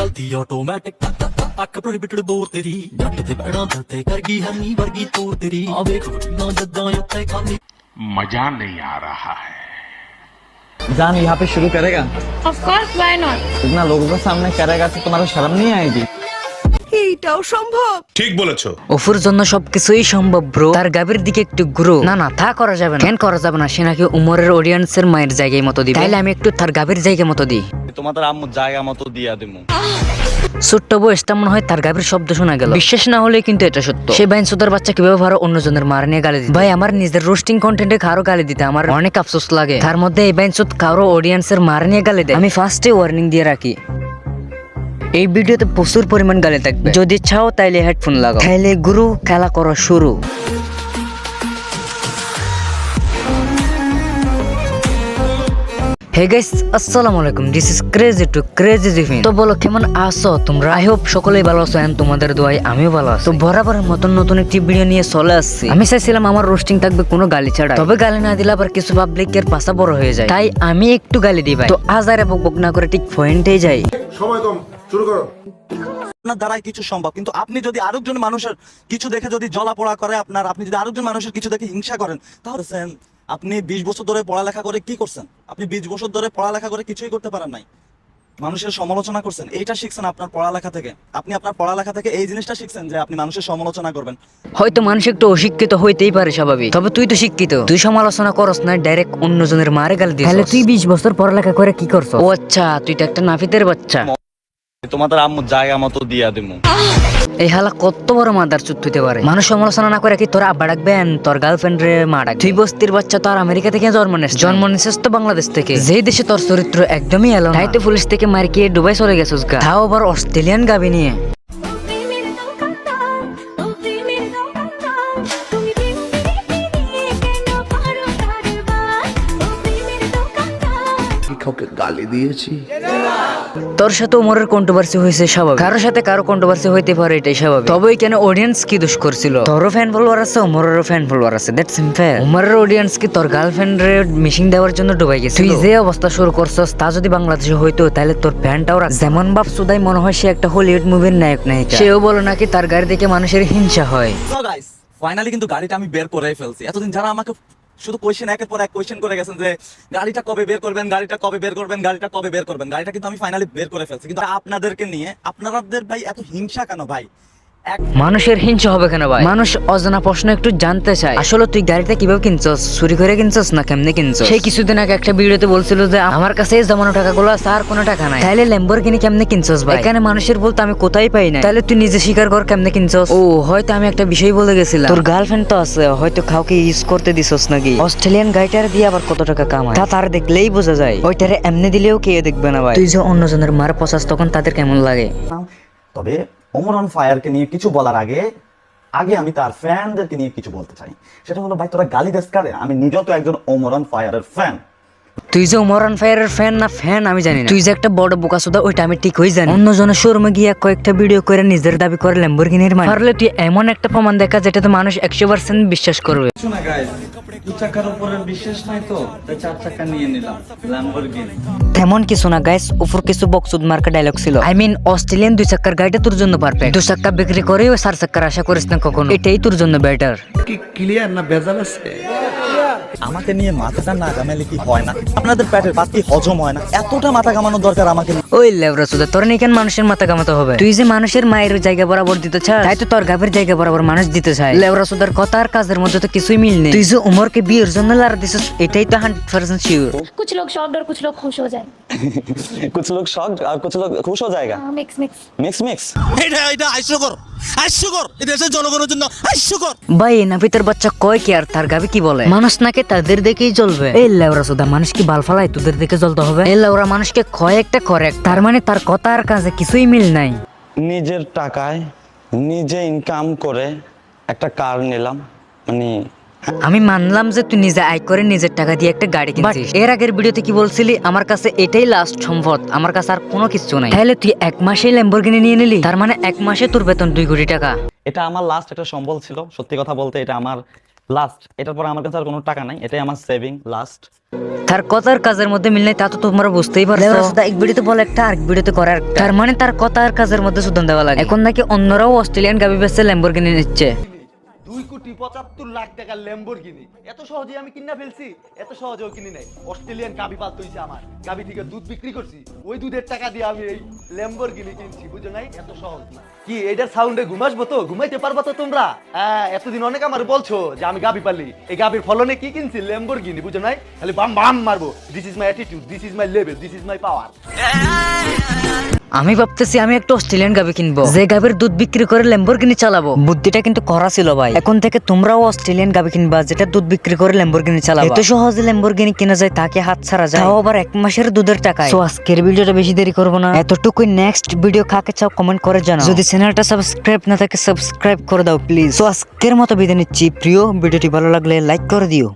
चलती ऑटोमेटिक अख बड़ी बिटड़ बोर तेरी जट ते पैड़ा दते कर गई हरनी वर्गी तोर तेरी आ वेख ना जद्दा उत्ते खाली मजा नहीं आ रहा है। जान यहाँ पे शुरू करेगा? Of course, why not? इतना लोगों के सामने करेगा तो तुम्हारा शर्म नहीं आएगी? এইটাও সম্ভব। ठीक बोलेছো। অফুর জন্য সবকিছুই সম্ভব ব্রো। তার গাবির দিকে একটু ঘুরো। না না তা করা যাবে না। কেন করা যাবে না? সে নাকি উমরের অডিয়েন্সের মায়ের জায়গায় মতো দিবে। তাইলে আমি একটু তার গাবির জায়গা মতো দিই। তোমাদের আম্মুর জায়গা মতো দিয়া দেবো। ছোট্ট বয়সটা মনে হয় তার গাবির শব্দ শোনা গেল। বিশ্বাস না হলে কিন্তু এটা সত্য। সে বাইনসুদার বাচ্চা কিভাবে পারো অন্যজনের মার নিয়ে গালি দিতে? ভাই আমার নিজের রোস্টিং কন্টেন্টে কারো গালি দিতে আমার অনেক আফসোস লাগে। তার মধ্যে এই বাইনসুদ কারো অডিয়েন্সের মার নিয়ে গালি দেয়। আমি ফার্স্টে ওয়ার্নিং দিয়ে রাখি, এই ভিডিওতে প্রচুর পরিমাণ গালি থাকবে। যদি চাও তাইলে হেডফোন লাগাও। তাইলে গুরু খেলা করা শুরু। হে গাইস, আসসালামু আলাইকুম। This is crazy to crazy Jifin. তো বলো কেমন আছো তোমরা? আই হোপ সকলেই ভালো আছো এন্ড তোমাদের দোয়ায় আমিও ভালো আছি। তো বরাবরের মতন নতুন একটি ভিডিও নিয়ে চলে আসছি। আমি চাইছিলাম আমার রোস্টিং থাকবে কোনো গালি ছাড়া, তবে গালি না দিলে আবার কিছু পাবলিকের পাশা বড় হয়ে যায়, তাই আমি একটু গালি দিই ভাই। তো আজ আর বক না করে ঠিক পয়েন্টেই যাই। সময় কম, শুরু করো। আপনার দ্বারাই কিছু সম্ভব, কিন্তু আপনি যদি আরেকজন মানুষের কিছু দেখে যদি জ্বলাপোড়া করে আপনি যদি আরেকজন মানুষের কিছু দেখে হিংসা করেন, তাহলে আপনি 20 বছর ধরে পড়ালেখা করে কি করছেন? আপনি 20 বছর ধরে পড়ালেখা করে কিছুই করতে পারেন নাই, মানুষের সমালোচনা করছেন। এইটা শিখছেন আপনার পড়ালেখা থেকে। আপনি আপনার পড়ালেখা থেকে এই জিনিসটা শিখছেন যে আপনি মানুষের সমালোচনা করবেন। হয়তো মানুষ একটু অশিক্ষিত হইতেই পারে, স্বাভাবিক। তবে তুই তো শিক্ষিত, তুই সমালোচনা করস না, ডাইরেক্ট অন্যজনের মারে গালি দিস। তাহলে তুই 20 বছর পড়ালেখা করে কি করছ? ও আচ্ছা, তুই তো একটা নাফিতের বাচ্চা। তোমাদের আম্মুর জায়গা মতো দিয়া দেবো। এই হালা কত বড় মাদার চুত হইতে পারে? মানুষ সমালোচনা না করে কি তোর আব্বা ডাকবেন, তোর গার্লফ্রেন্ড রে মা ডাকবে? তুই বস্তির বাচ্চা, তো আর আমেরিকা থেকে জন্ম নিছিস তো বাংলাদেশ থেকে, যেই দেশে তোর চরিত্র একদমই এলো। তাই তো পুলিশ থেকে মারকিয়ে ডুবাই চলে গেছিস গা, তাও আবার অস্ট্রেলিয়ান গাবি নিয়ে। গালি দিয়েছি। তোর সাথে উমরের কন্ট্রোভার্সি হয়েছে স্বাভাবিক, কারোর সাথে কারো কন্ট্রোভার্সি হইতে পারে, এটাই স্বাভাবিক। তবে কেন অডিয়েন্স কি দোষ করছিল? তোরও ফ্যান ফলোয়ার আছে, উমরেরও ফ্যান ফলোয়ার আছে, দ্যাটস সিম্পল। উমরের অডিয়েন্স কি তোর গার্লফ্রেন্ড রে মিশিং দেওয়ার জন্য ডুবাই গেছে? তুই যে অবস্থা শুরু করছস তা যদি বাংলাদেশে হইতো তাহলে তোর ফ্যানটাও যেমন বাপ সুদাই মনে হয় সে একটা হলিউড মুভির নায়ক নায়িকা। সেও বলো নাকি তার গাড়ি দেখে মানুষের হিংসা হয়। সো গাইস, ফাইনালি কিন্তু গাড়িটা আমি বের করে ফেলছি। এতদিন যারা আমাকে শুধু কোয়েশ্চেন একের পর এক কোয়েশ্চেন করে গেছেন যে গাড়িটা কবে বের করবেন, গাড়িটা কবে বের করবেন, গাড়িটা কবে বের করবেন, গাড়িটা কিন্তু আমি ফাইনালি বের করে ফেলছি। কিন্তু আপনাদেরকে নিয়ে আপনাদের ভাই এত হিংসা কেন ভাই? মানুষের হিংসা হবে কেন ভাই? মানুষ অজানা প্রশ্ন একটু জানতে চায়। আসলে তুই গাড়িটা কিভাবে কিনছস? চুরি করে কিনছস না কেমনে কিনছস? সেই কিছুদিন আগে একটা ভিডিওতে বলছিল যে আমার কাছে জমানো টাকাগুলো আছে, আর কোনো টাকা নাই। তাইলে ল্যাম্বরগিনি কেমনে কিনছস ভাই? এখানে মানুষের বলতে আমি কোথায় পাই না। তাহলে তুই নিজে স্বীকার কর কেমনে কিনছস। ও হয়তো আমি একটা বিষয় বলে গেছিলাম, তোর গার্লফ্রেন্ড তো আছে, হয়তো কাউকে ইউজ করতে দিছস নাকি? অস্ট্রেলিয়ান গাড়িটার দিয়ে আবার কত টাকা কামায় তা তার দেখলেই বোঝা যায়। ওইটারে এমনি দিলেও কে দেখবে না ভাই? তুই যে অন্যজনের মার পচাস তখন তাদের কেমন লাগে? তবে ওমর অন ফায়ারকে নিয়ে কিছু বলার আগে আমি তার ফ্যানদেরকে নিয়ে কিছু বলতে চাই। সেটা হলো ভাই, তোরা গালি দেস কারে? আমি নিজেও তো একজন ওমর অন ফায়ারের ফ্যান। তুই যে উমর অন ফায়ারের ফ্যান না ফ্যান আমি জানি না, তুই যে একটা বড় বোকাচোদা ওইটা আমি ঠিক হই জানি। অন্যজনের শোরুমে গিয়ে কয়েকটা ভিডিও করে নিজের দাবি করে ল্যাম্বরগিনির মালিক। পারলে তুই এমন একটা প্রমাণ দেখা যেটাতে মানুষ 100% বিশ্বাস করবে। শোনা গাইস, 2 চাকার উপরে বিশ্বাস নাই তো 4 চাকা নিয়ে নিলাম ল্যাম্বরগিনি। তেমন কিছু না গাইস, উপর কিছু বকচুদ মার্কা ডায়লগ ছিল। আই মিন অস্ট্রেলিয়ান 2 চাকার গাড়িটা তোর জন্য পারফেক্ট। 2 চাকা বিক্রি করেও 4 চাকার আশা করিস না কখনো, এটাই তোর জন্য বেটার। কি ক্লিয়ার না ভেজাল আছে? আমাকে নিয়ে মাথাটা না ঘামালে কি হয় না? আপনাদের পেটের ভাত কি হজম হয় না? এতটা মাথা ঘামানোর দরকার আমাকে? ওই লেবরা সুদা, তোর নিয়ে কেন মানুষের মাথা কামাতে হবে? তুই যে মানুষের মায়ের জায়গা বরাবর দিতে চাস, তাই তো তোর গাবের জায়গা বরাবর মানুষ দিতে চায়। লেবরা সুদার কথা আর কাজের মধ্যে তো কিছুই মিল নেই। তুই যে উমরকে বিয়ের জন্য লাড়া দিছিস, এটাই তো 100% শিওর। कुछ लोग शॉक्ड और कुछ लोग खुश हो जाए। कुछ लोग शॉक्ड और कुछ लोग खुश हो जाएगा। Mix mix. মিক্স এটা হাস্যকর এই দেশের জনগণের জন্য হাস্যকর। ভাই নাপিতের বাচ্চা কয় কি আর তার গাবি কি বলে? মানুষ নাকি তাদের দেখেই জ্বলবে? এই লেবরা সুদা, মানুষ কি বাল ফালাই তোদের দেখে জ্বলতে হবে? এই লেবরা মানুষকে কয় একটা করেক্ট, তার মানে তার কথা আর কাজে কিছুই মিল নাই। নিজের টাকায় নিজে ইনকাম করে একটা কার নিলাম, মানে আমি মানলাম যে তুই নিজে আয় করে নিজের টাকা দিয়ে একটা গাড়ি কিনছিস। এর আগের ভিডিওতে কি বলছিলি? আমার কাছে এটাই লাস্ট সম্পদ, আমার কাছে আর কোনো কিছু নাই। তাহলে তুই 1 মাসেই ল্যাম্বরগিনি নিয়ে নিলি, তার মানে 1 মাসে তোর বেতন 2 কোটি টাকা। এটা আমার লাস্ট একটা সম্বল ছিল। সত্যি কথা বলতে এটা আমার লাস্ট, এটার পরে আমার কাছে আর কোনো টাকা নাই, এটাই আমার সেভিং লাস্ট। তার কথার কাজের মধ্যে মিল নাই, তা তো তোমরা বুঝতেই পারছো। এক ভিডিওতে বলে একটা, আরেক ভিডিওতে করে আরেকটা। তার মানে তার কথা আর কাজের মধ্যে সুদান দেওয়া লাগে। এখন নাকি অন্যরাও অস্ট্রেলিয়ান গাবি বেচে ল্যাম্বরগিনি নিচ্ছে। 2,75,00,000 টাকার ল্যাম্বরগিনি এত সহজে আমি কিনা ফেলছি? এত সহজেও কিনি নাই। অস্ট্রেলিয়ান গাবি পালতে হইছে আমার, গাবি থেকে দুধ বিক্রি করছি, ওই দুধের টাকা দিয়ে আমি এই ল্যাম্বরগিনি কিনছি, বুঝো নাই? এত সহজ না। কি এটার সাউন্ডে ঘুমাসবো তো? ঘুমাইতে পারবা তো তোমরা? হ্যাঁ, এতদিন অনেক আমার বলছো যে আমি গাবি পালি, এই গাবির ফলনে কি কিনছি? ল্যাম্বরগিনি, বুঝো নাই? খালি বাম বাম মারবো। This is my attitude, this is my level, this is my power. আমি ভাবতেছি আমি একটা অস্ট্রেলিয়ান গাবি কিনবো, যে গাবির দুধ বিক্রি করে ল্যাম্বরগিনি চালাবো। বুদ্ধিটা কিন্তু করা ছিল ভাই। এখন থেকে তোমরাও অস্ট্রেলিয়ান গাবি কিনবা, যেটা দুধ বিক্রি করে ল্যাম্বরগিনি চালাবা। এত সহজে ল্যাম্বরগিনি কেনা যায়, তাকে হাত ছাড়া যায়, তাও আবার 1 মাসের দুধের টাকায়। তো আজকের ভিডিওটা বেশি দেরি করবো না, এতটুকুই। নেক্সট ভিডিও কাকে চাও কমেন্ট করে জানাও। যদি চ্যানেলটা সাবস্ক্রাইব না থাকে সাবস্ক্রাইব করে দাও প্লিজ। তো আজকের মতো বিদায় নিচ্ছি। প্রিয় ভিডিওটি ভালো লাগলে লাইক করে দিও।